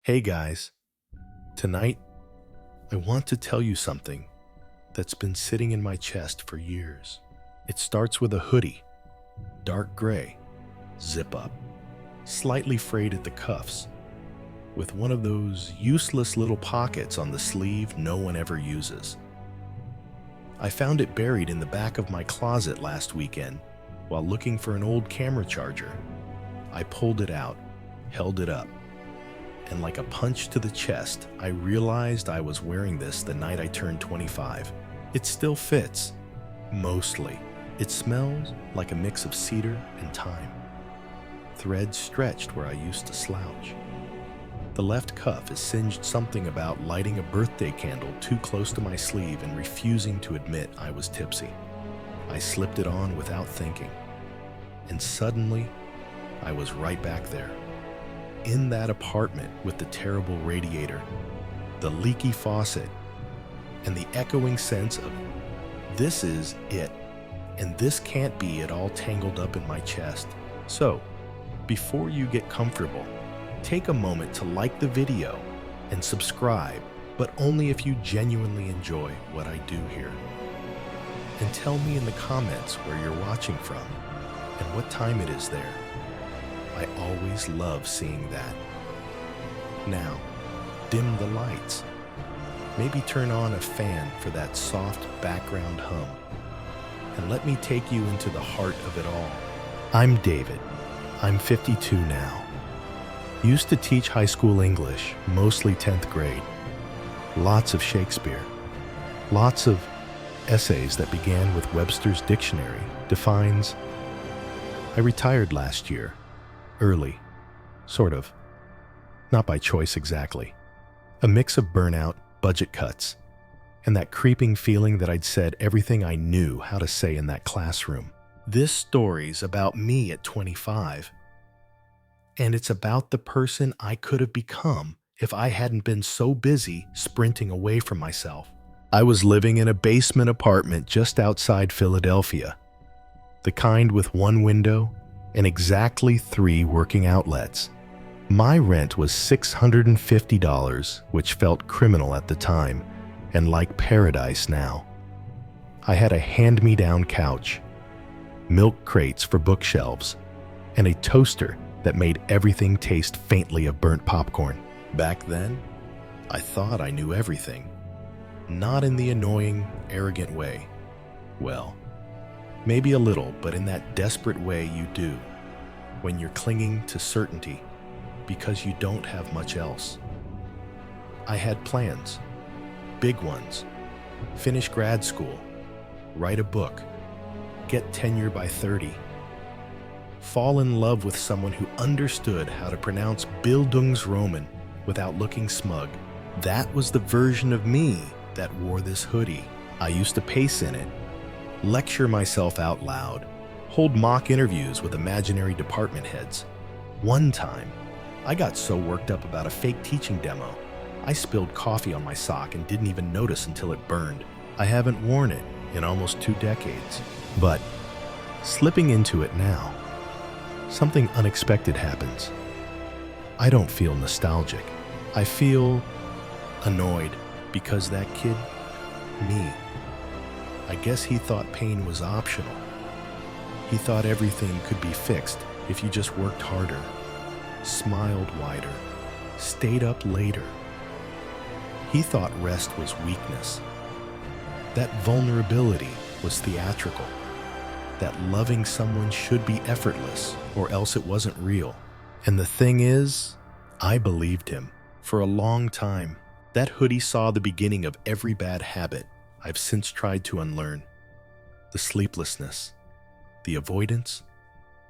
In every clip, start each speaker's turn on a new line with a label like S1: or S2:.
S1: Hey guys, tonight I want to tell you something that's been sitting in my chest for years. It starts with a hoodie, dark gray, zip up, slightly frayed at the cuffs, with one of those useless little pockets on the sleeve no one ever uses. I found it buried in the back of my closet last weekend while looking for an old camera charger. I pulled it out, held it up, and like a punch to the chest, I realized I was wearing this the night I turned 25. It still fits, mostly. It smells like a mix of cedar and thyme. Threads stretched where I used to slouch. The left cuff is singed something about lighting a birthday candle too close to my sleeve and refusing to admit I was tipsy. I slipped it on without thinking, and suddenly, I was right back there. In that apartment with the terrible radiator, the leaky faucet, and the echoing sense of, this is it, and this can't be it all tangled up in my chest. So, before you get comfortable, take a moment to like the video and subscribe, but only if you genuinely enjoy what I do here. And tell me in the comments where you're watching from and what time it is there. I always love seeing that. Now, dim the lights. Maybe turn on a fan for that soft background hum. And let me take you into the heart of it all. I'm David. I'm 52 now. Used to teach high school English, mostly 10th grade. Lots of Shakespeare. Lots of essays that began with Webster's dictionary defines. I retired last year. Early. Sort of. Not by choice exactly. A mix of burnout, budget cuts, and that creeping feeling that I'd said everything I knew how to say in that classroom. This story's about me at 25, and it's about the person I could have become if I hadn't been so busy sprinting away from myself. I was living in a basement apartment just outside Philadelphia, the kind with one window and exactly 3 working outlets. My rent was $650, which felt criminal at the time, and like paradise now. I had a hand-me-down couch, milk crates for bookshelves, and a toaster that made everything taste faintly of burnt popcorn. Back then, I thought I knew everything. Not in the annoying, arrogant way. Well, maybe a little, but in that desperate way you do, when you're clinging to certainty because you don't have much else. I had plans, big ones. Finish grad school, write a book, get tenure by 30, fall in love with someone who understood how to pronounce Bildungsroman without looking smug. That was the version of me that wore this hoodie. I used to pace in it, lecture myself out loud, hold mock interviews with imaginary department heads. One time, I got so worked up about a fake teaching demo, I spilled coffee on my sock and didn't even notice until it burned. I haven't worn it in almost 2 decades, but slipping into it now, something unexpected happens. I don't feel nostalgic. I feel annoyed because that kid, me, I guess he thought pain was optional. He thought everything could be fixed if you just worked harder, smiled wider, stayed up later. He thought rest was weakness, that vulnerability was theatrical, that loving someone should be effortless or else it wasn't real. And the thing is, I believed him. For a long time, that hoodie saw the beginning of every bad habit I've since tried to unlearn. The sleeplessness, the avoidance,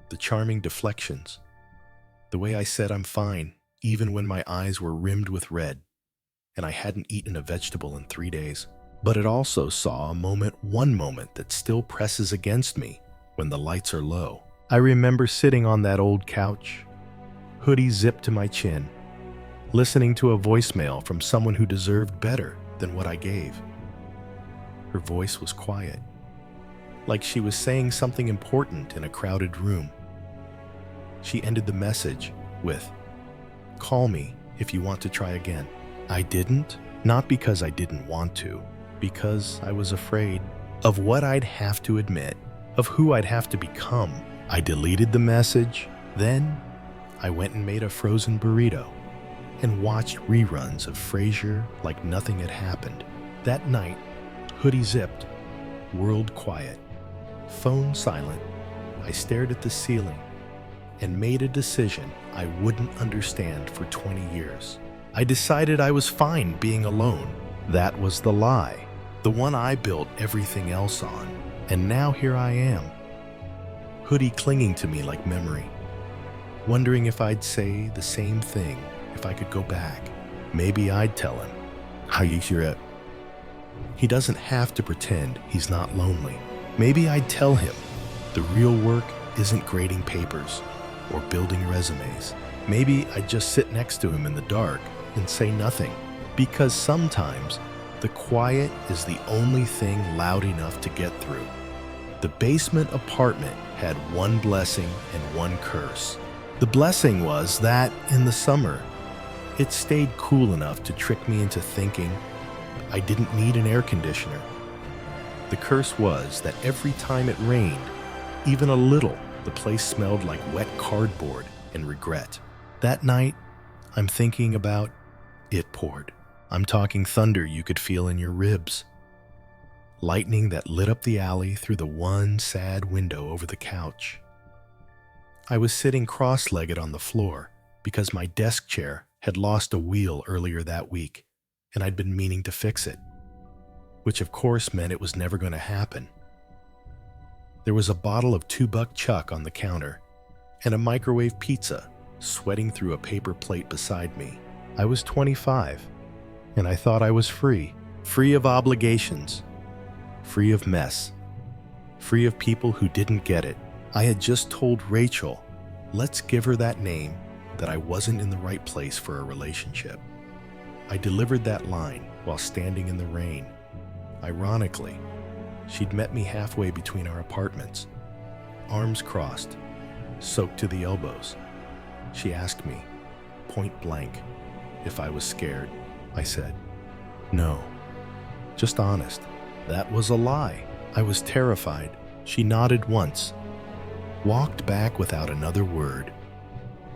S1: the charming deflections, the way I said I'm fine even when my eyes were rimmed with red and I hadn't eaten a vegetable in 3 days. But it also saw one moment that still presses against me when the lights are low. I remember sitting on that old couch, hoodie zipped to my chin, listening to a voicemail from someone who deserved better than what I gave. Her voice was quiet, like she was saying something important in a crowded room. She ended the message with, "Call me if you want to try again. I didn't, not because I didn't want to, because I was afraid of what I'd have to admit, of who I'd have to become. I deleted the message. Then I went and made a frozen burrito and watched reruns of Frasier like nothing had happened. That night, hoodie zipped, world quiet, phone silent. I stared at the ceiling and made a decision I wouldn't understand for 20 years. I decided I was fine being alone. That was the lie, the one I built everything else on. And now here I am, hoodie clinging to me like memory, wondering if I'd say the same thing if I could go back. Maybe I'd tell him, how you hear it? He doesn't have to pretend he's not lonely. Maybe I'd tell him the real work isn't grading papers or building resumes. Maybe I'd just sit next to him in the dark and say nothing, because sometimes the quiet is the only thing loud enough to get through. The basement apartment had one blessing and one curse. The blessing was that in the summer, it stayed cool enough to trick me into thinking I didn't need an air conditioner. The curse was that every time it rained, even a little, the place smelled like wet cardboard and regret. That night, I'm thinking about it poured. I'm talking thunder you could feel in your ribs. Lightning that lit up the alley through the one sad window over the couch. I was sitting cross-legged on the floor because my desk chair had lost a wheel earlier that week, and I'd been meaning to fix it, which of course meant it was never going to happen. There was a bottle of $2 Chuck on the counter and a microwave pizza sweating through a paper plate beside me. I was 25, and I thought I was free of obligations, free of mess, free of people who didn't get it. I had just told Rachel, let's give her that name, that I wasn't in the right place for a relationship. I delivered that line while standing in the rain. Ironically, she'd met me halfway between our apartments, arms crossed, soaked to the elbows. She asked me, point blank, if I was scared. I said, no, just honest. That was a lie. I was terrified. She nodded once, walked back without another word.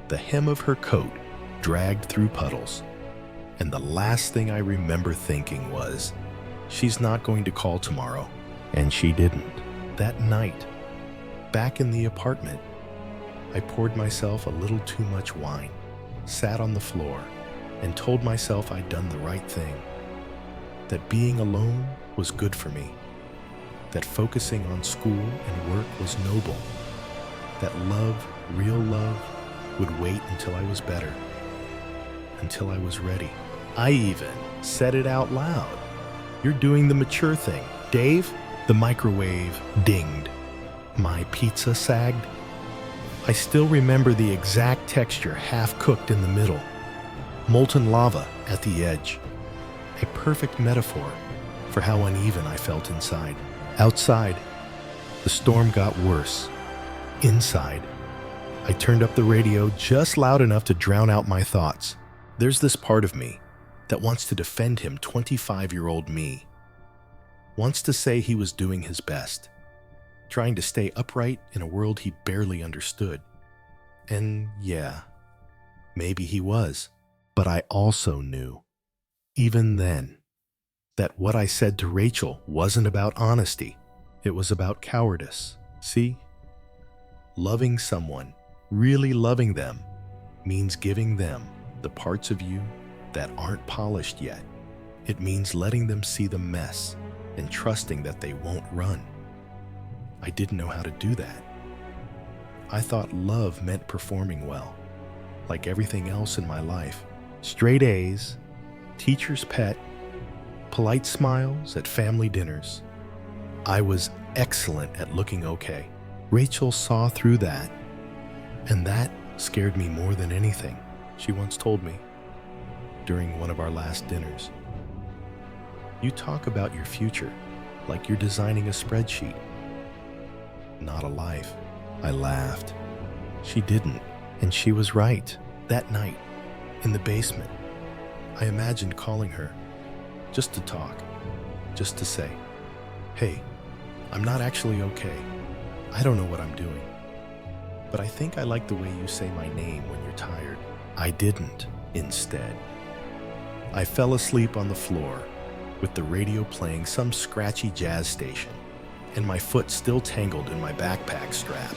S1: The hem of her coat dragged through puddles, and the last thing I remember thinking was, she's not going to call tomorrow. And she didn't. That night, back in the apartment, I poured myself a little too much wine, sat on the floor, and told myself I'd done the right thing, that being alone was good for me, that focusing on school and work was noble, that love, real love, would wait until I was better, until I was ready. I even said it out loud. You're doing the mature thing, Dave. The microwave dinged. My pizza sagged. I still remember the exact texture, half cooked in the middle, molten lava at the edge. A perfect metaphor for how uneven I felt inside. Outside, the storm got worse. Inside, I turned up the radio just loud enough to drown out my thoughts. There's this part of me that wants to defend him, 25-year-old me. Wants to say he was doing his best, trying to stay upright in a world he barely understood. And yeah, maybe he was. But I also knew, even then, that what I said to Rachel wasn't about honesty. It was about cowardice. See? Loving someone, really loving them, means giving them the parts of you that aren't polished yet. It means letting them see the mess and trusting that they won't run. I didn't know how to do that. I thought love meant performing well, like everything else in my life. Straight A's, teacher's pet, polite smiles at family dinners. I was excellent at looking okay. Rachel saw through that, and that scared me more than anything. She once told me during one of our last dinners, you talk about your future like you're designing a spreadsheet, not a life. I laughed. She didn't, and she was right. That night, In the basement, I imagined calling her, just to talk, just to say, "Hey, I'm not actually okay. I don't know what I'm doing. But I think I like the way you say my name when you're tired." I didn't, instead. I fell asleep on the floor with the radio playing some scratchy jazz station and my foot still tangled in my backpack strap.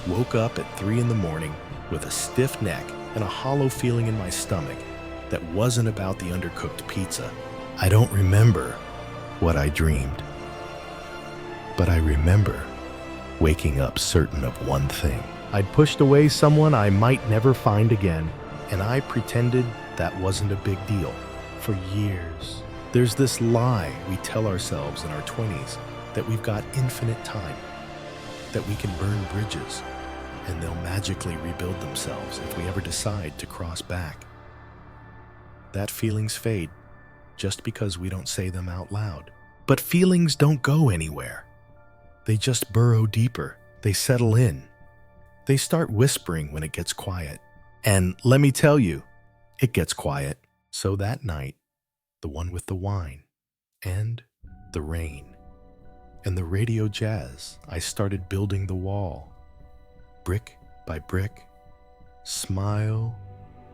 S1: Woke up at 3 in the morning with a stiff neck and a hollow feeling in my stomach that wasn't about the undercooked pizza. I don't remember what I dreamed, but I remember waking up certain of one thing. I'd pushed away someone I might never find again, and I pretended that wasn't a big deal for years. There's this lie we tell ourselves in our 20s that we've got infinite time, that we can burn bridges, and they'll magically rebuild themselves if we ever decide to cross back. That feelings fade just because we don't say them out loud. But feelings don't go anywhere. They just burrow deeper. They settle in. They start whispering when it gets quiet. And let me tell you, it gets quiet. So that night, the one with the wine and the rain and the radio jazz, I started building the wall. Brick by brick, smile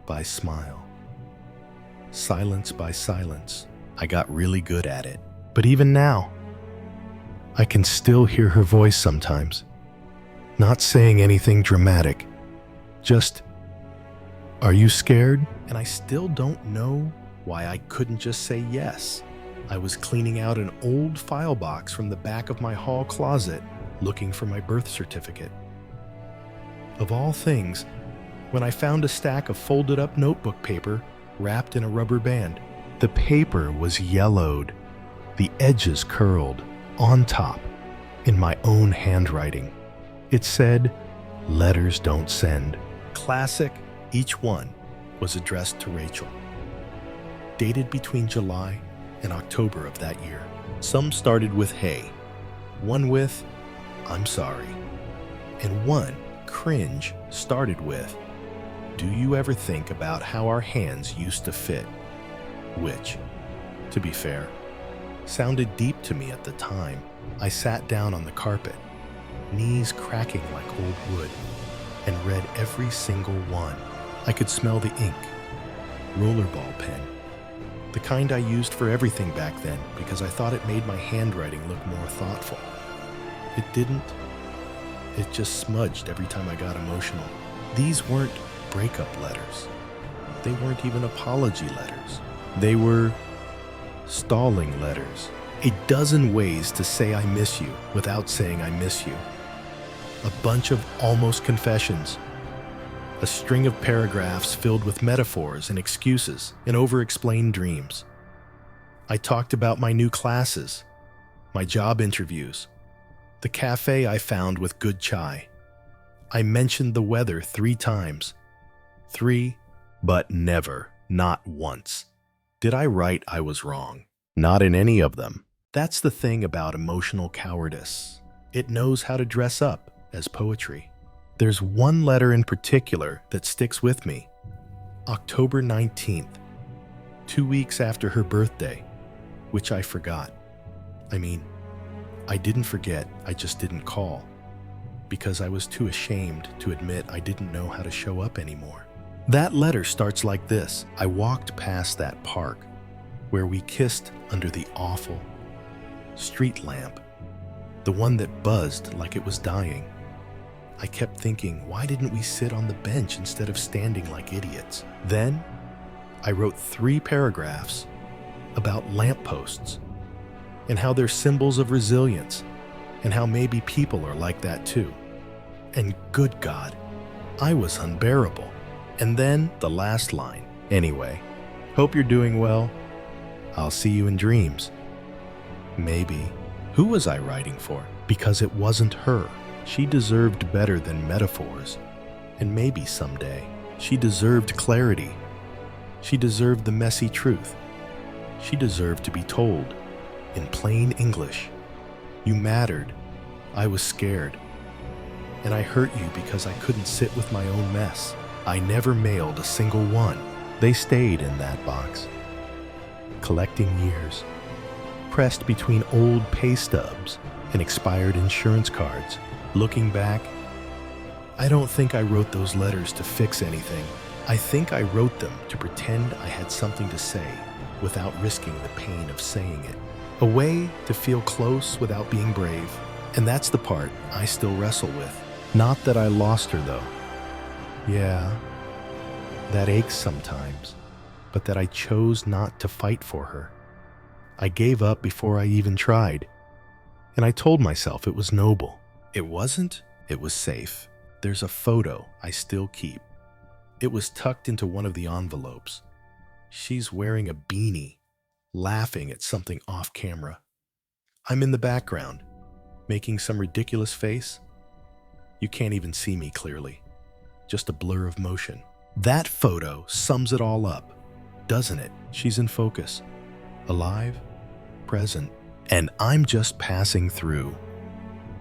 S1: by smile, silence by silence. I got really good at it. But even now, I can still hear her voice sometimes. Not saying anything dramatic, just, "Are you scared?" And I still don't know why I couldn't just say yes. I was cleaning out an old file box from the back of my hall closet, looking for my birth certificate. Of all things, when I found a stack of folded up notebook paper wrapped in a rubber band. The paper was yellowed, the edges curled, on top, in my own handwriting. It said, "Letters don't send." Classic, each one was addressed to Rachel. Dated between July and October of that year. Some started with "Hey," one with "I'm sorry," and one, cringe, started with, "Do you ever think about how our hands used to fit?" Which, to be fair, sounded deep to me at the time. I sat down on the carpet, knees cracking like old wood, and read every single one. I could smell the ink, rollerball pen, the kind I used for everything back then because I thought it made my handwriting look more thoughtful. It didn't. It just smudged every time I got emotional. These weren't breakup letters. They weren't even apology letters. They were stalling letters. A dozen ways to say I miss you without saying I miss you. A bunch of almost confessions. A string of paragraphs filled with metaphors and excuses and over-explained dreams. I talked about my new classes, my job interviews, the cafe I found with good chai. I mentioned the weather 3 times. 3, but never, not once, did I write I was wrong. Not in any of them. That's the thing about emotional cowardice. It knows how to dress up as poetry. There's one letter in particular that sticks with me. October 19th, 2 weeks after her birthday, which I forgot. I mean, I didn't forget, I just didn't call, because I was too ashamed to admit I didn't know how to show up anymore. That letter starts like this. I walked past that park where we kissed under the awful street lamp, the one that buzzed like it was dying. I kept thinking, why didn't we sit on the bench instead of standing like idiots? Then I wrote 3 paragraphs about lampposts and how they're symbols of resilience and how maybe people are like that too. And good God, I was unbearable. And then the last line. Anyway, hope you're doing well. I'll see you in dreams. Maybe. Who was I writing for? Because it wasn't her. She deserved better than metaphors. And maybe someday, she deserved clarity. She deserved the messy truth. She deserved to be told, in plain English, you mattered. I was scared. And I hurt you because I couldn't sit with my own mess. I never mailed a single one. They stayed in that box, collecting years, pressed between old pay stubs and expired insurance cards. Looking back, I don't think I wrote those letters to fix anything. I think I wrote them to pretend I had something to say without risking the pain of saying it. A way to feel close without being brave. And that's the part I still wrestle with. Not that I lost her, though. Yeah, that aches sometimes, but that I chose not to fight for her. I gave up before I even tried, and I told myself it was noble. It wasn't, it was safe. There's a photo I still keep. It was tucked into one of the envelopes. She's wearing a beanie, laughing at something off camera. I'm in the background, making some ridiculous face. You can't even see me clearly, just a blur of motion. That photo sums it all up, doesn't it? She's in focus, alive, present, and I'm just passing through,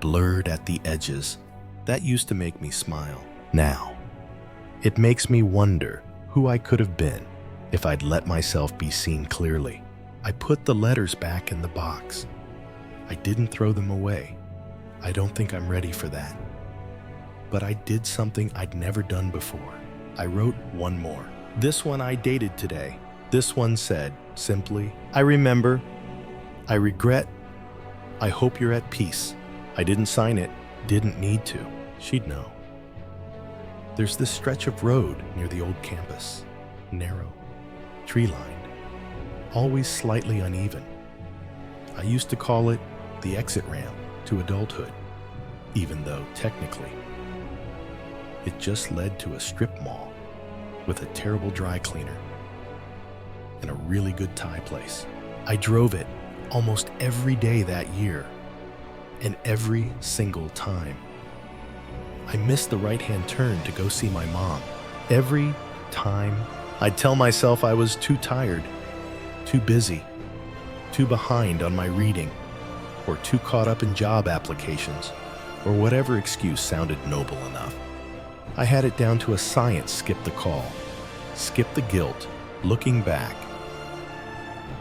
S1: blurred at the edges. That used to make me smile. Now, it makes me wonder who I could have been if I'd let myself be seen clearly. I put the letters back in the box. I didn't throw them away. I don't think I'm ready for that. But I did something I'd never done before. I wrote one more. This one I dated today. This one said, simply, I remember, I regret, I hope you're at peace. I didn't sign it, didn't need to. She'd know. There's this stretch of road near the old campus, narrow, tree-lined, always slightly uneven. I used to call it the exit ramp to adulthood, even though technically it just led to a strip mall with a terrible dry cleaner and a really good Thai place. I drove it almost every day that year, and every single time. I missed the right-hand turn to go see my mom. Every time, I'd tell myself I was too tired, too busy, too behind on my reading, or too caught up in job applications, or whatever excuse sounded noble enough. I had it down to a science: skip the call, skip the guilt, looking back.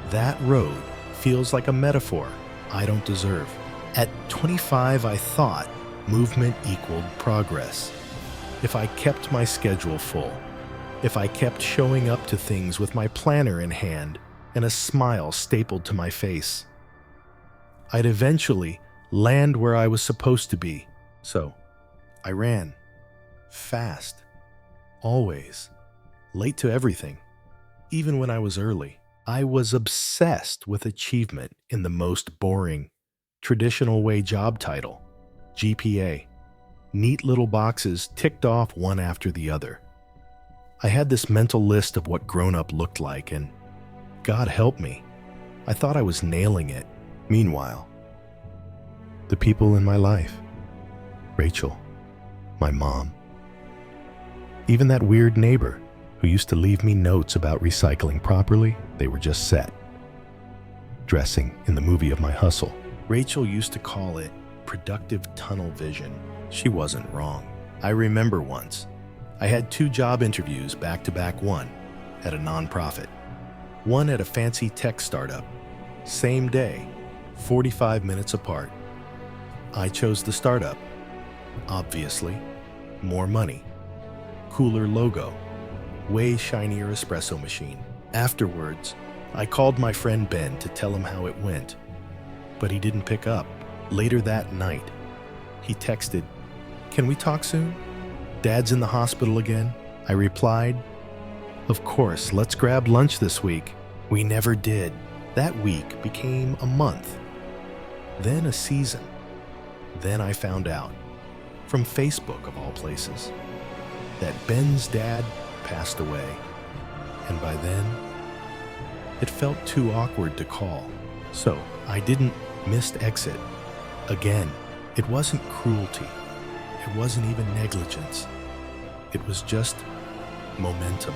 S1: That road feels like a metaphor I don't deserve. At 25, I thought movement equaled progress. If I kept my schedule full, if I kept showing up to things with my planner in hand and a smile stapled to my face, I'd eventually land where I was supposed to be. So, I ran. Fast. Always. Late to everything. Even when I was early. I was obsessed with achievement in the most boring, traditional way job title. GPA. Neat little boxes ticked off one after the other. I had this mental list of what grown-up looked like, and God help me, I thought I was nailing it. Meanwhile, the people in my life, Rachel, my mom, even that weird neighbor who used to leave me notes about recycling properly, they were just set. Dressing in the movie of my hustle. Rachel used to call it productive tunnel vision. She wasn't wrong. I remember once, I had 2 job interviews back-to-back, one at a nonprofit, one at a fancy tech startup. Same day, 45 minutes apart. I chose the startup. Obviously, more money, cooler logo, way shinier espresso machine. Afterwards, I called my friend Ben to tell him how it went, but he didn't pick up. Later that night, he texted, "Can we talk soon? Dad's in the hospital again." I replied, "Of course, let's grab lunch this week." We never did. That week became a month, then a season. Then I found out, from Facebook of all places, that Ben's dad passed away. And by then, it felt too awkward to call. So I didn't missed exit. Again, it wasn't cruelty. It wasn't even negligence. It was just momentum.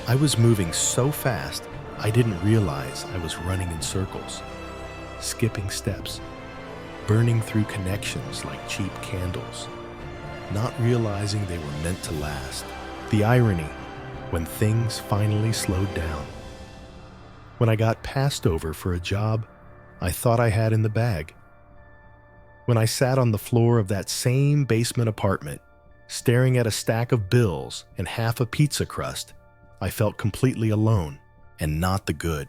S1: I was moving so fast, I didn't realize I was running in circles, skipping steps, burning through connections like cheap candles, not realizing they were meant to last. The irony, when things finally slowed down. When I got passed over for a job I thought I had in the bag. When I sat on the floor of that same basement apartment, staring at a stack of bills and half a pizza crust, I felt completely alone, and not the good,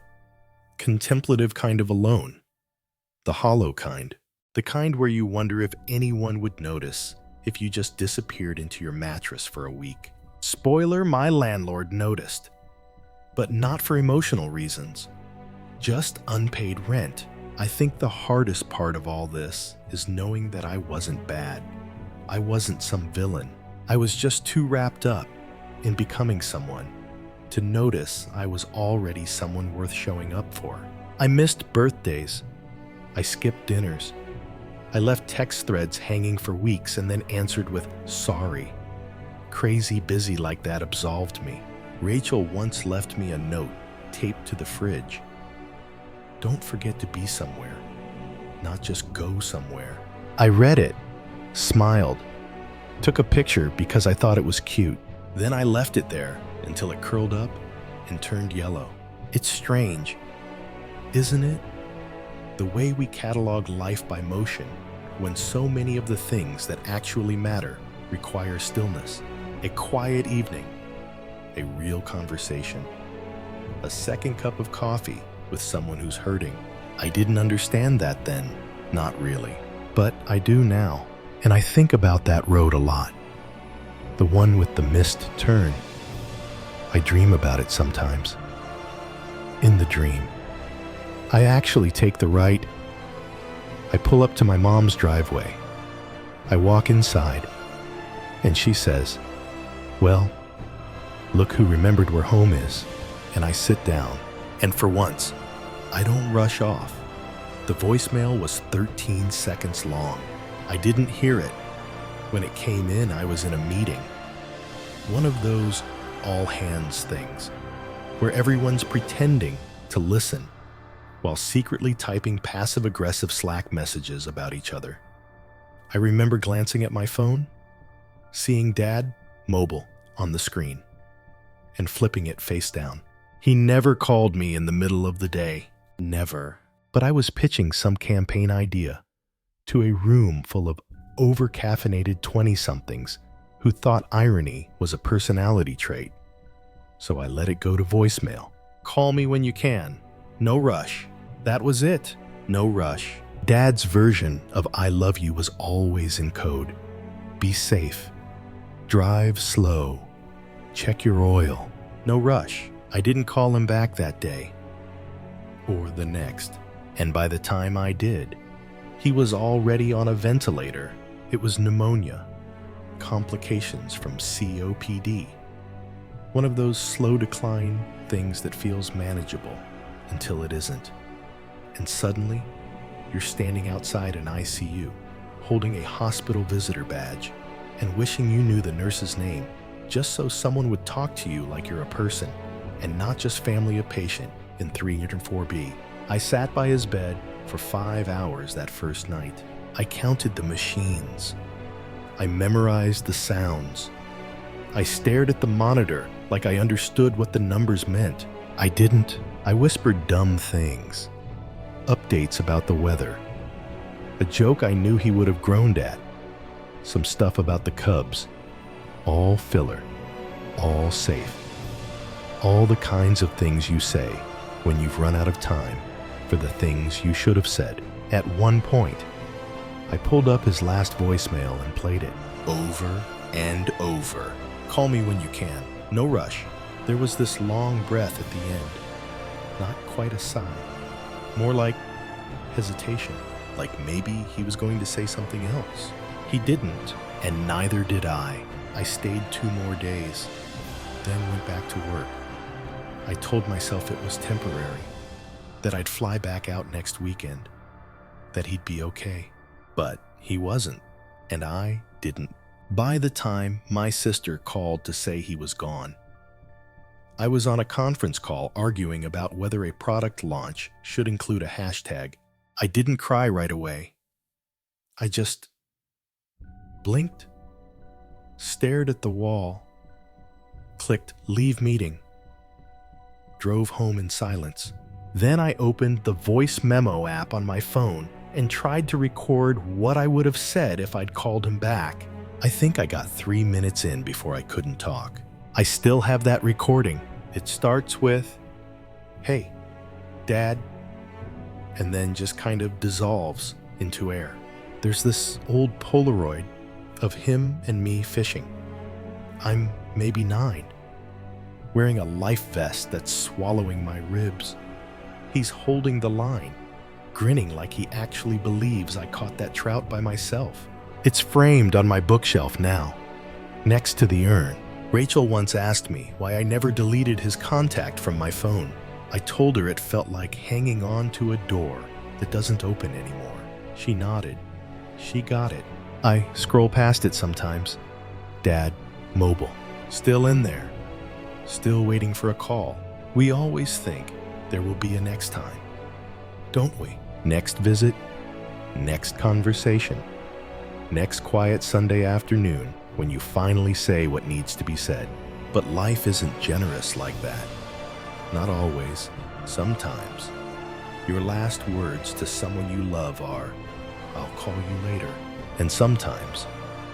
S1: contemplative kind of alone. The hollow kind. The kind where you wonder if anyone would notice if you just disappeared into your mattress for a week. Spoiler, my landlord noticed. But not for emotional reasons. Just unpaid rent. I think the hardest part of all this is knowing that I wasn't bad. I wasn't some villain. I was just too wrapped up in becoming someone to notice I was already someone worth showing up for. I missed birthdays. I skipped dinners. I left text threads hanging for weeks and then answered with sorry. Crazy busy like that absolved me. Rachel once left me a note taped to the fridge. Don't forget to be somewhere, not just go somewhere. I read it, smiled, took a picture because I thought it was cute. Then I left it there until it curled up and turned yellow. It's strange, isn't it? The way we catalog life by motion when so many of the things that actually matter require stillness, a quiet evening, a real conversation, a second cup of coffee with someone who's hurting. I didn't understand that then, not really, but I do now. And I think about that road a lot. The one with the missed turn. I dream about it sometimes. In the dream, I actually take the right. I pull up to my mom's driveway. I walk inside, and she says, "Well, look who remembered where home is." And I sit down, and for once, I don't rush off. The voicemail was 13 seconds long. I didn't hear it. When it came in, I was in a meeting. One of those all-hands things, where everyone's pretending to listen while secretly typing passive-aggressive Slack messages about each other. I remember glancing at my phone, seeing Dad, mobile, on the screen, and flipping it face down. He never called me in the middle of the day. Never. But I was pitching some campaign idea to a room full of over-caffeinated 20-somethings who thought irony was a personality trait. So I let it go to voicemail. Call me when you can. No rush. That was it. No rush. Dad's version of I love you was always in code. Be safe. Drive slow. Check your oil. No rush. I didn't call him back that day. Or the next. And by the time I did, he was already on a ventilator. It was pneumonia. Complications from COPD. One of those slow decline things that feels manageable until it isn't. And suddenly, you're standing outside an ICU, holding a hospital visitor badge, and wishing you knew the nurse's name, just so someone would talk to you like you're a person, and not just family of patient in 304B. I sat by his bed for 5 hours that first night. I counted the machines. I memorized the sounds. I stared at the monitor like I understood what the numbers meant. I didn't. I whispered dumb things. Updates about the weather. A joke I knew he would have groaned at. Some stuff about the Cubs. All filler. All safe. All the kinds of things you say when you've run out of time for the things you should have said. At one point, I pulled up his last voicemail and played it over and over. Call me when you can. No rush. There was this long breath at the end. Not quite a sigh. More like hesitation. Like maybe he was going to say something else. He didn't, and neither did I. I stayed 2 more days, then went back to work. I told myself it was temporary, that I'd fly back out next weekend, that he'd be okay. But he wasn't, and I didn't. By the time my sister called to say he was gone, I was on a conference call arguing about whether a product launch should include a hashtag. I didn't cry right away. I just blinked, stared at the wall, clicked leave meeting. Drove home in silence. Then I opened the voice memo app on my phone and tried to record what I would have said if I'd called him back. I think I got 3 minutes in before I couldn't talk. I still have that recording. It starts with, "Hey, Dad," and then just kind of dissolves into air. There's this old Polaroid of him and me fishing. I'm maybe 9, wearing a life vest that's swallowing my ribs. He's holding the line, grinning like he actually believes I caught that trout by myself. It's framed on my bookshelf now, next to the urn. Rachel once asked me why I never deleted his contact from my phone. I told her it felt like hanging on to a door that doesn't open anymore. She nodded. She got it. I scroll past it sometimes. Dad, mobile, still in there, still waiting for a call. We always think there will be a next time, don't we? Next visit, next conversation, next quiet Sunday afternoon when you finally say what needs to be said. But life isn't generous like that. Not always. Sometimes your last words to someone you love are, "I'll call you later." And sometimes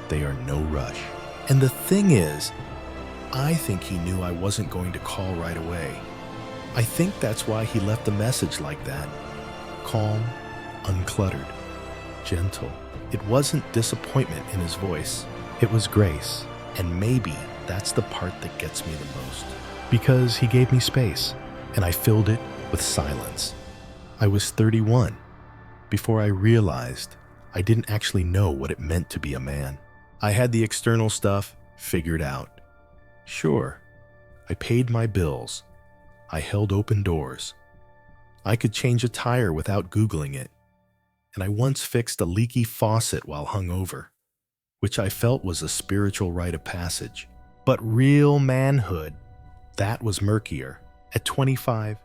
S1: they are no rush. And the thing is, I think he knew I wasn't going to call right away. I think that's why he left a message like that. Calm, uncluttered, gentle. It wasn't disappointment in his voice. It was grace. And maybe that's the part that gets me the most. Because he gave me space, and I filled it with silence. I was 31 before I realized I didn't actually know what it meant to be a man. I had the external stuff figured out. Sure, I paid my bills. I held open doors. I could change a tire without Googling it. And I once fixed a leaky faucet while hungover, which I felt was a spiritual rite of passage. But real manhood, that was murkier. At 25,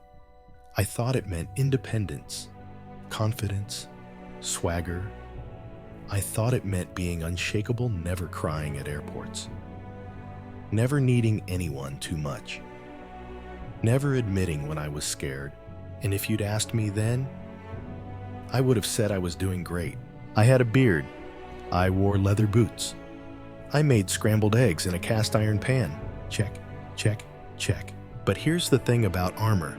S1: I thought it meant independence, confidence, swagger. I thought it meant being unshakable, never crying at airports, never needing anyone too much, never admitting when I was scared. And if you'd asked me then, I would have said I was doing great. I had a beard. I wore leather boots. I made scrambled eggs in a cast iron pan. Check, check, check. But here's the thing about armor.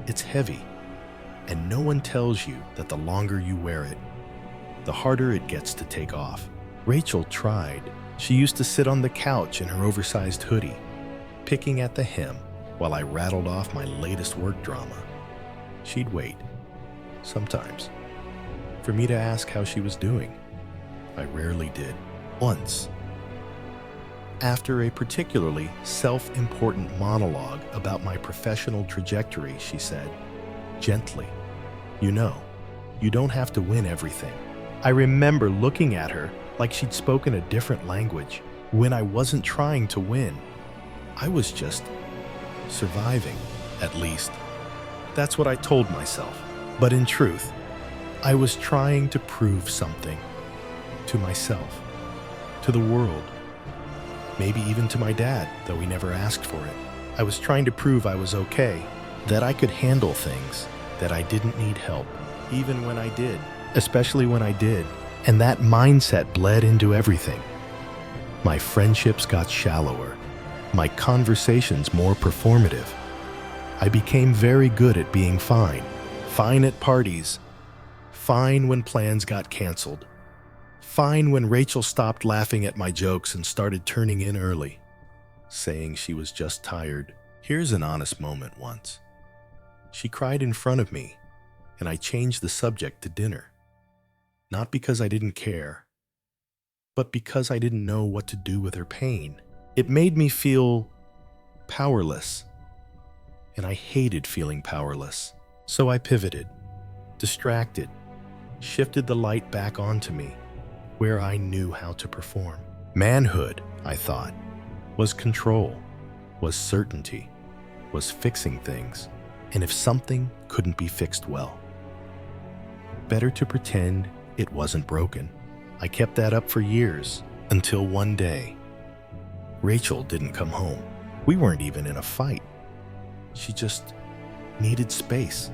S1: It's heavy, and no one tells you that the longer you wear it, the harder it gets to take off. Rachel tried. She used to sit on the couch in her oversized hoodie, picking at the hem while I rattled off my latest work drama. She'd wait, sometimes, for me to ask how she was doing. I rarely did. Once, after a particularly self-important monologue about my professional trajectory, she said, gently, "You know, you don't have to win everything." I remember looking at her like she'd spoken a different language. When I wasn't trying to win, I was just surviving, at least. That's what I told myself. But in truth, I was trying to prove something to myself, to the world, maybe even to my dad, though he never asked for it. I was trying to prove I was okay, that I could handle things, that I didn't need help, even when I did, especially when I did. And that mindset bled into everything. My friendships got shallower, my conversations more performative. I became very good at being fine. Fine at parties, fine when plans got canceled, fine when Rachel stopped laughing at my jokes and started turning in early, saying she was just tired. Here's an honest moment once. She cried in front of me, and I changed the subject to dinner. Not because I didn't care, but because I didn't know what to do with her pain. It made me feel powerless, and I hated feeling powerless. So I pivoted, distracted, shifted the light back onto me, where I knew how to perform. Manhood, I thought, was control, was certainty, was fixing things, and if something couldn't be fixed well, better to pretend it wasn't broken. I kept that up for years, until one day, Rachel didn't come home. We weren't even in a fight. She just needed space.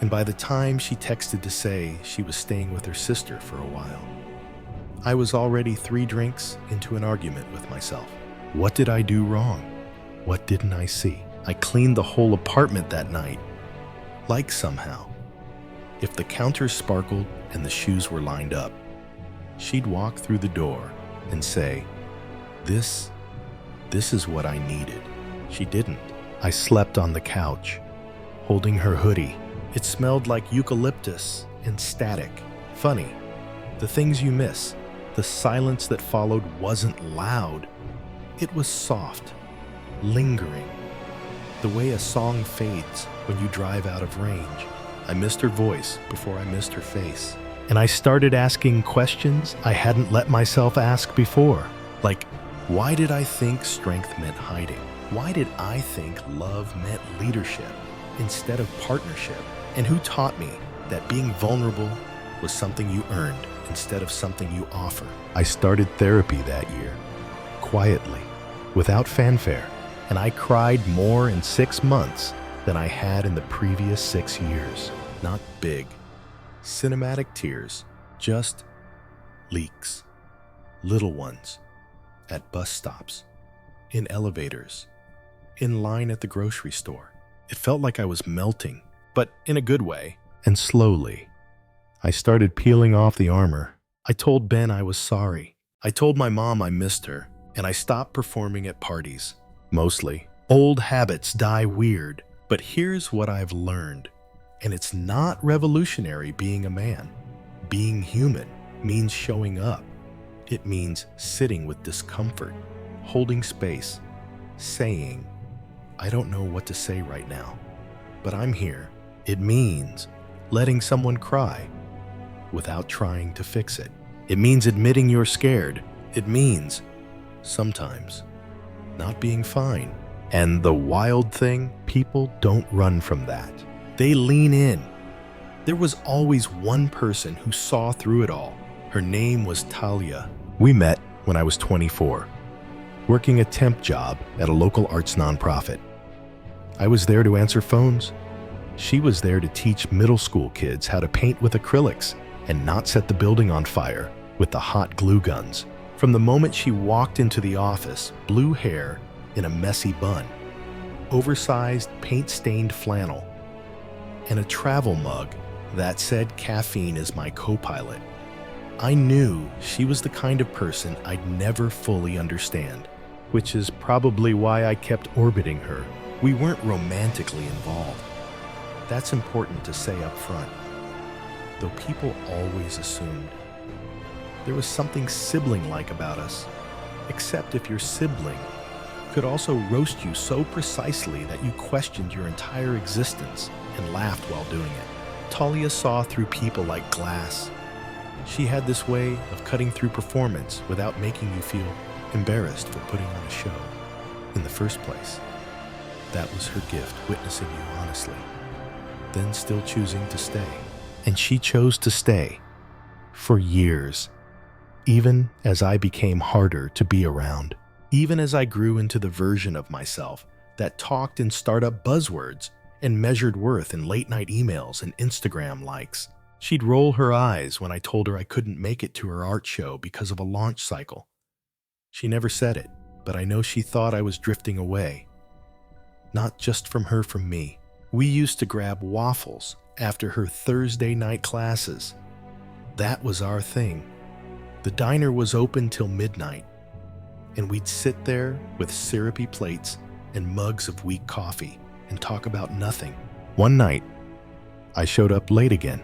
S1: And by the time she texted to say she was staying with her sister for a while, I was already 3 drinks into an argument with myself. What did I do wrong? What didn't I see? I cleaned the whole apartment that night. Like somehow, if the counters sparkled and the shoes were lined up, she'd walk through the door and say, This is what I needed. She didn't. I slept on the couch, holding her hoodie. It smelled like eucalyptus and static. Funny, the things you miss. The silence that followed wasn't loud. It was soft, lingering, the way a song fades when you drive out of range. I missed her voice before I missed her face. And I started asking questions I hadn't let myself ask before. Like, why did I think strength meant hiding? Why did I think love meant leadership instead of partnership? And who taught me that being vulnerable was something you earned instead of something you offer? I started therapy that year, quietly, without fanfare, and I cried more in 6 months than I had in the previous 6 years. Not big, cinematic tears, just leaks, little ones, at bus stops, in elevators, in line at the grocery store. It felt like I was melting, but in a good way. And slowly, I started peeling off the armor. I told Ben I was sorry. I told my mom I missed her, and I stopped performing at parties. Mostly, old habits die weird, but here's what I've learned. And it's not revolutionary being a man. Being human means showing up. It means sitting with discomfort, holding space, saying, I don't know what to say right now, but I'm here. It means letting someone cry without trying to fix it. It means admitting you're scared. It means, sometimes, not being fine. And the wild thing, people don't run from that. They lean in. There was always one person who saw through it all. Her name was Talia. We met when I was 24, working a temp job at a local arts nonprofit. I was there to answer phones. She was there to teach middle school kids how to paint with acrylics and not set the building on fire with the hot glue guns. From the moment she walked into the office, blue hair in a messy bun, oversized paint-stained flannel, and a travel mug that said caffeine is my co-pilot, I knew she was the kind of person I'd never fully understand, which is probably why I kept orbiting her. We weren't romantically involved. That's important to say up front, though people always assumed. There was something sibling-like about us, except if your sibling could also roast you so precisely that you questioned your entire existence and laughed while doing it. Talia saw through people like glass. She had this way of cutting through performance without making you feel embarrassed for putting on a show in the first place. That was her gift, witnessing you honestly, then still choosing to stay. And she chose to stay for years, even as I became harder to be around, even as I grew into the version of myself that talked in startup buzzwords and measured worth in late-night emails and Instagram likes. She'd roll her eyes when I told her I couldn't make it to her art show because of a launch cycle. She never said it, but I know she thought I was drifting away. Not just from her, from me. We used to grab waffles after her Thursday night classes. That was our thing. The diner was open till midnight, and we'd sit there with syrupy plates and mugs of weak coffee and talk about nothing. One night, I showed up late again.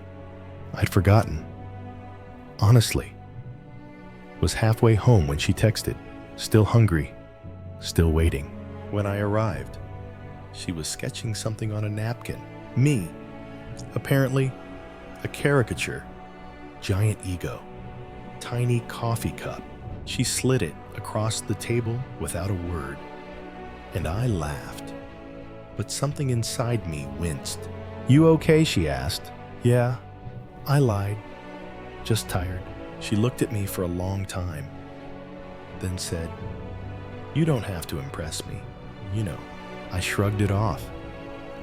S1: I'd forgotten. Honestly. Was halfway home when she texted, still hungry, still waiting. When I arrived, she was sketching something on a napkin. Me. Apparently, a caricature. Giant ego. Tiny coffee cup. She slid it across the table without a word. And I laughed. But something inside me winced. You okay? She asked. Yeah, I lied. Just tired. She looked at me for a long time, then said, You don't have to impress me. You know, I shrugged it off.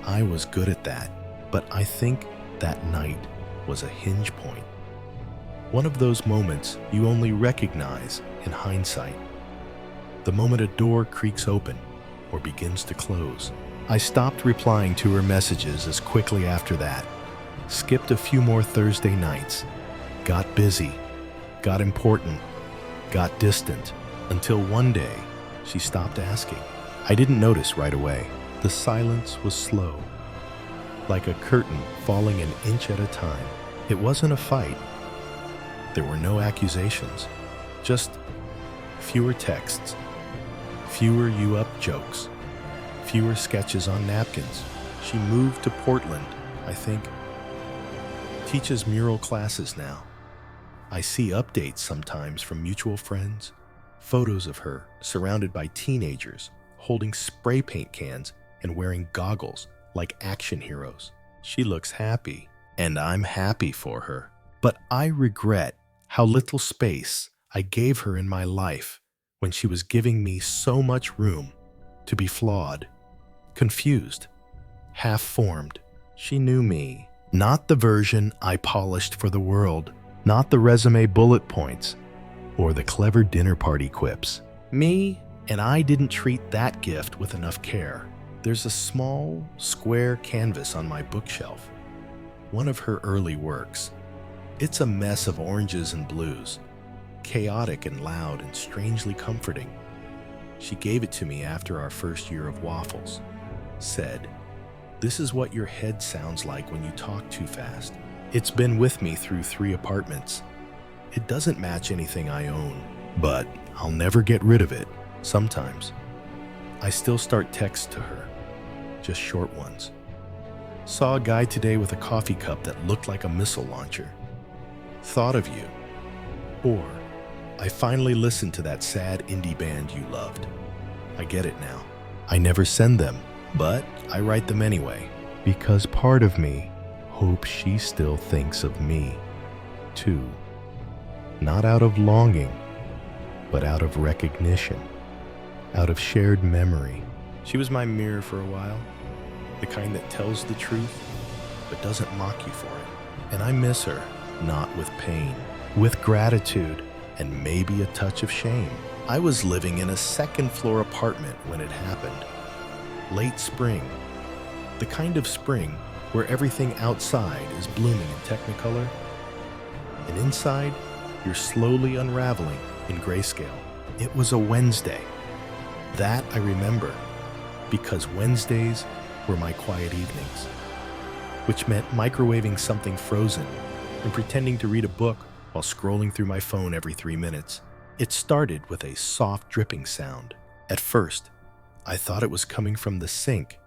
S1: I was good at that, but I think that night was a hinge point. One of those moments you only recognize in hindsight. The moment a door creaks open or begins to close. I stopped replying to her messages as quickly after that. Skipped a few more Thursday nights. Got busy. Got important. Got distant. Until one day, she stopped asking. I didn't notice right away. The silence was slow, like a curtain falling an inch at a time. It wasn't a fight. There were no accusations, just fewer texts, fewer you-up jokes, fewer sketches on napkins. She moved to Portland, I think. Teaches mural classes now. I see updates sometimes from mutual friends, photos of her surrounded by teenagers, holding spray paint cans and wearing goggles like action heroes. She looks happy, and I'm happy for her. But I regret how little space I gave her in my life when she was giving me so much room to be flawed, confused, half-formed. She knew me, not the version I polished for the world, not the resume bullet points or the clever dinner party quips. Me, and I didn't treat that gift with enough care. There's a small, square canvas on my bookshelf, one of her early works. It's a mess of oranges and blues, chaotic and loud and strangely comforting. She gave it to me after our first year of waffles. Said, "This is what your head sounds like when you talk too fast." It's been with me through 3 apartments. It doesn't match anything I own, but I'll never get rid of it. Sometimes I still start texts to her, just short ones. Saw a guy today with a coffee cup that looked like a missile launcher. Thought of you. Or, I finally listened to that sad indie band you loved. I get it now. I never send them, but I write them anyway, because part of me hopes she still thinks of me, too. Not out of longing, but out of recognition, out of shared memory. She was my mirror for a while, the kind that tells the truth, but doesn't mock you for it. And I miss her, not with pain, with gratitude, and maybe a touch of shame. I was living in a 2nd-floor apartment when it happened. Late spring, the kind of spring where everything outside is blooming in Technicolor, and inside, you're slowly unraveling in grayscale. It was a Wednesday. That I remember, because Wednesdays were my quiet evenings, which meant microwaving something frozen and pretending to read a book while scrolling through my phone every 3 minutes. It started with a soft dripping sound. At first, I thought it was coming from the sink.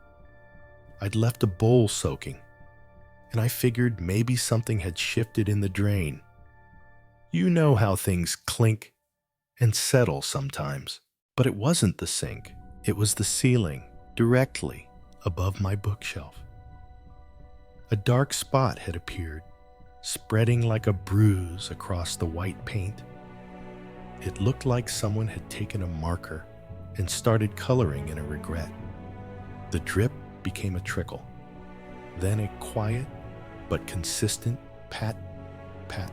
S1: I'd left a bowl soaking, and I figured maybe something had shifted in the drain. You know how things clink and settle sometimes. But it wasn't the sink. It was the ceiling, directly above my bookshelf. A dark spot had appeared, spreading like a bruise across the white paint. It looked like someone had taken a marker and started coloring in a regret. The drip became a trickle, then a quiet but consistent pat, pat,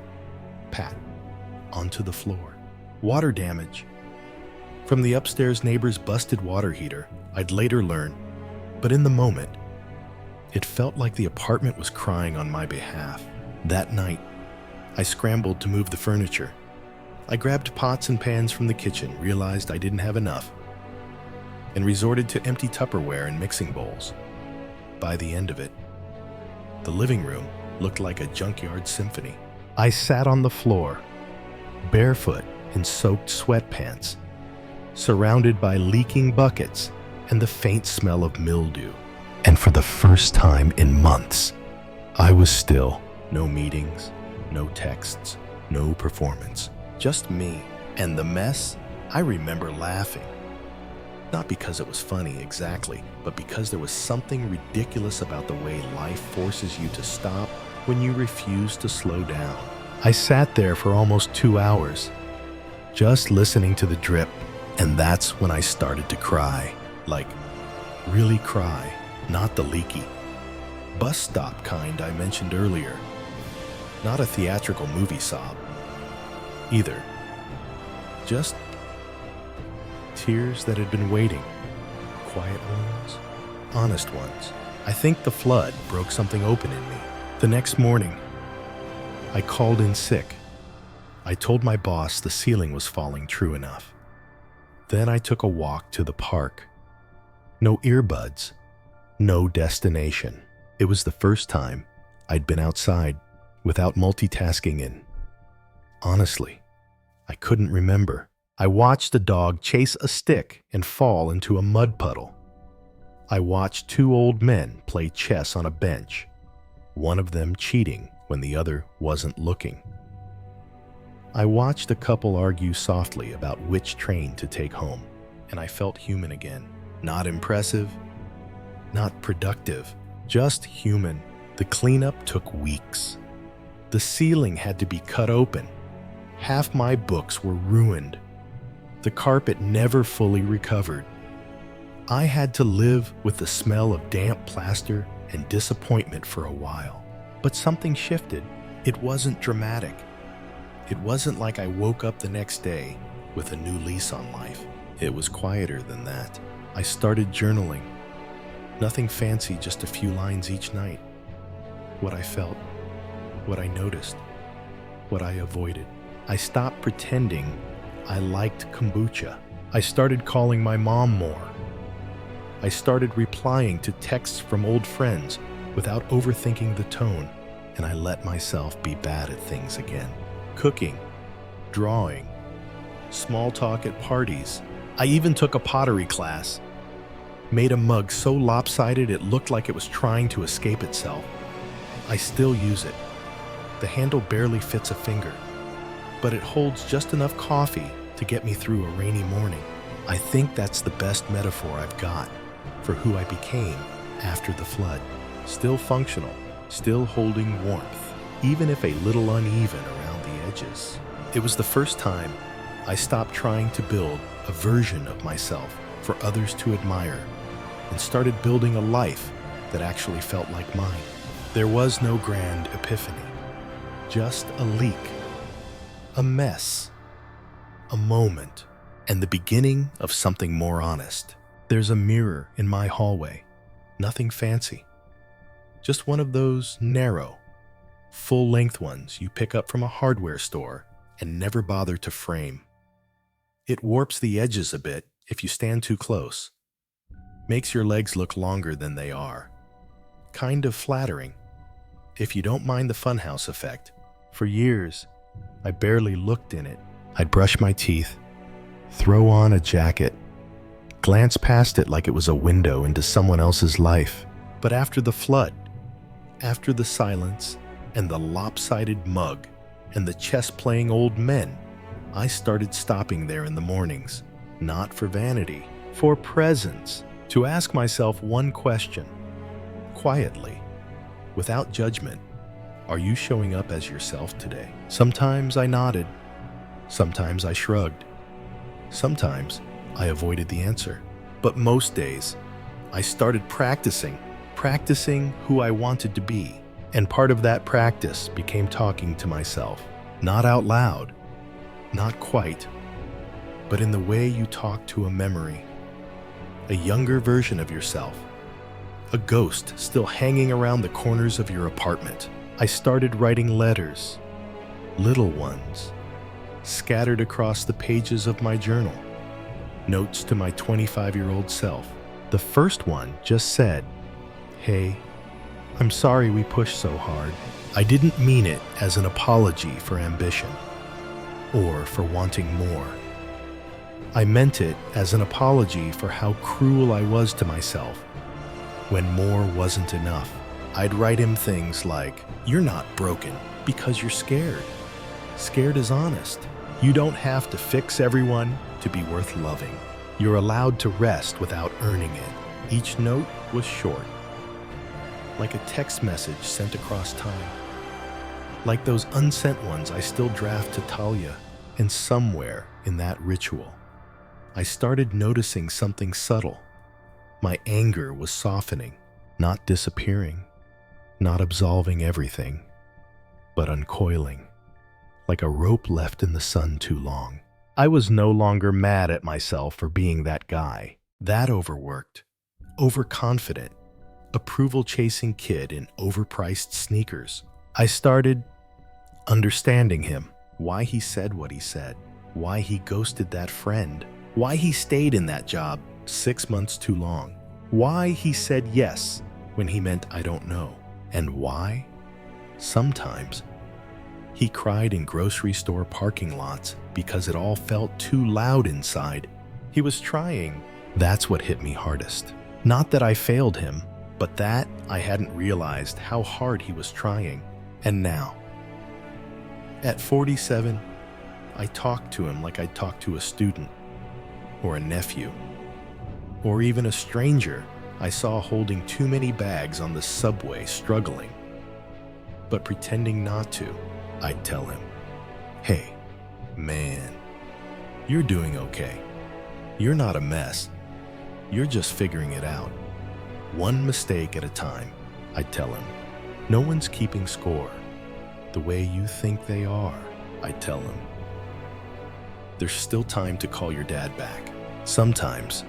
S1: pat onto the floor. Water damage from the upstairs neighbor's busted water heater, I'd later learn, but in the moment, it felt like the apartment was crying on my behalf. That night, I scrambled to move the furniture. I grabbed pots and pans from the kitchen, realized I didn't have enough, and resorted to empty Tupperware and mixing bowls. By the end of it, the living room looked like a junkyard symphony. I sat on the floor, barefoot in soaked sweatpants, surrounded by leaking buckets and the faint smell of mildew. And for the first time in months, I was still. No meetings, no texts, no performance. Just me. And the mess, I remember laughing. Not because it was funny exactly, but because there was something ridiculous about the way life forces you to stop when you refuse to slow down. I sat there for almost 2 hours, just listening to the drip And that's when I started to cry. Like, really cry, not the leaky bus stop kind I mentioned earlier. Not a theatrical movie sob either. Just tears that had been waiting. Quiet ones, honest ones. I think the flood broke something open in me. The next morning, I called in sick. I told my boss the ceiling was falling true enough. Then I took a walk to the park. No earbuds, no destination. It was the first time I'd been outside without multitasking in. Honestly, I couldn't remember. I watched a dog chase a stick and fall into a mud puddle. I watched two old men play chess on a bench, one of them cheating when the other wasn't looking. I watched a couple argue softly about which train to take home, and I felt human again. Not impressive, not productive, just human. The cleanup took weeks. The ceiling had to be cut open. Half my books were ruined. The carpet never fully recovered. I had to live with the smell of damp plaster and disappointment for a while. But something shifted. It wasn't dramatic. It wasn't like I woke up the next day with a new lease on life. It was quieter than that. I started journaling. Nothing fancy, just a few lines each night. What I felt, what I noticed, what I avoided. I stopped pretending I liked kombucha. I started calling my mom more. I started replying to texts from old friends without overthinking the tone, and I let myself be bad at things again. Cooking, drawing, small talk at parties. I even took a pottery class. Made a mug so lopsided it looked like it was trying to escape itself. I still use it. The handle barely fits a finger, but it holds just enough coffee to get me through a rainy morning. I think that's the best metaphor I've got for who I became after the flood. Still functional, still holding warmth, even if a little uneven around the edges. It was the first time I stopped trying to build a version of myself for others to admire and started building a life that actually felt like mine. There was no grand epiphany, just a leak, a mess, a moment, and the beginning of something more honest. There's a mirror in my hallway, nothing fancy, just one of those narrow, full-length ones you pick up from a hardware store and never bother to frame. It warps the edges a bit if you stand too close, makes your legs look longer than they are. Kind of flattering, if you don't mind the funhouse effect. For years, I barely looked in it. I'd brush my teeth, throw on a jacket, glance past it like it was a window into someone else's life. But after the flood, after the silence and the lopsided mug and the chess-playing old men, I started stopping there in the mornings, not for vanity, for presence, to ask myself one question, quietly, without judgment. Are you showing up as yourself today? Sometimes I nodded. Sometimes I shrugged. Sometimes I avoided the answer. But most days, I started practicing who I wanted to be. And part of that practice became talking to myself. Not out loud, not quite, but in the way you talk to a memory. A younger version of yourself. A ghost still hanging around the corners of your apartment. I started writing letters, little ones, scattered across the pages of my journal. Notes to my 25-year-old self. The first one just said, "Hey, I'm sorry we pushed so hard. I didn't mean it as an apology for ambition or for wanting more. I meant it as an apology for how cruel I was to myself when more wasn't enough." I'd write him things like, "You're not broken because you're scared. Scared is honest. You don't have to fix everyone to be worth loving. You're allowed to rest without earning it." Each note was short, like a text message sent across time. Like those unsent ones I still draft to Talia. And somewhere in that ritual, I started noticing something subtle. My anger was softening, not disappearing, not absolving everything, but uncoiling, like a rope left in the sun too long. I was no longer mad at myself for being that guy, that overworked, overconfident, approval-chasing kid in overpriced sneakers. I started understanding him, why he said what he said, why he ghosted that friend, why he stayed in that job 6 months too long, why he said yes when he meant I don't know, and why, sometimes, he cried in grocery store parking lots because it all felt too loud inside. He was trying. That's what hit me hardest. Not that I failed him, but that I hadn't realized how hard he was trying. And now, at 47, I talk to him like I'd talk to a student, or a nephew, or even a stranger I saw holding too many bags on the subway struggling. But pretending not to, I'd tell him, "Hey, man, you're doing okay. You're not a mess. You're just figuring it out. One mistake at a time," I'd tell him. "No one's keeping score the way you think they are," I'd tell him. "There's still time to call your dad back." Sometimes,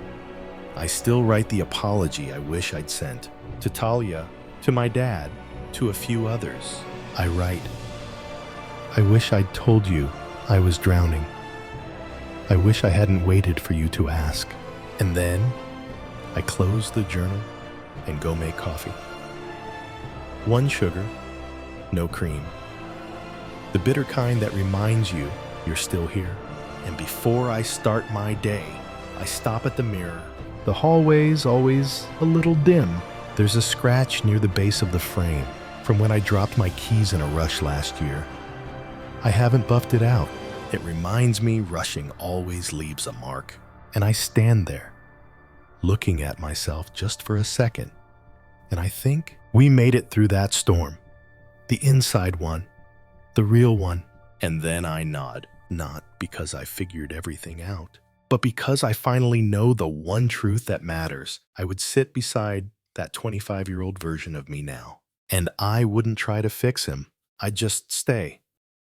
S1: I still write the apology I wish I'd sent to Talia, to my dad, to a few others. I write, "I wish I'd told you I was drowning. I wish I hadn't waited for you to ask." And then I close the journal and go make coffee. 1 sugar, no cream. The bitter kind that reminds you you're still here. And before I start my day, I stop at the mirror. The hallway's always a little dim. There's a scratch near the base of the frame from when I dropped my keys in a rush last year. I haven't buffed it out. It reminds me rushing always leaves a mark. And I stand there, looking at myself just for a second. And I think we made it through that storm. The inside one, the real one. And then I nod, not because I figured everything out, but because I finally know the one truth that matters. I would sit beside that 25-year-old version of me now, and I wouldn't try to fix him. I'd just stay.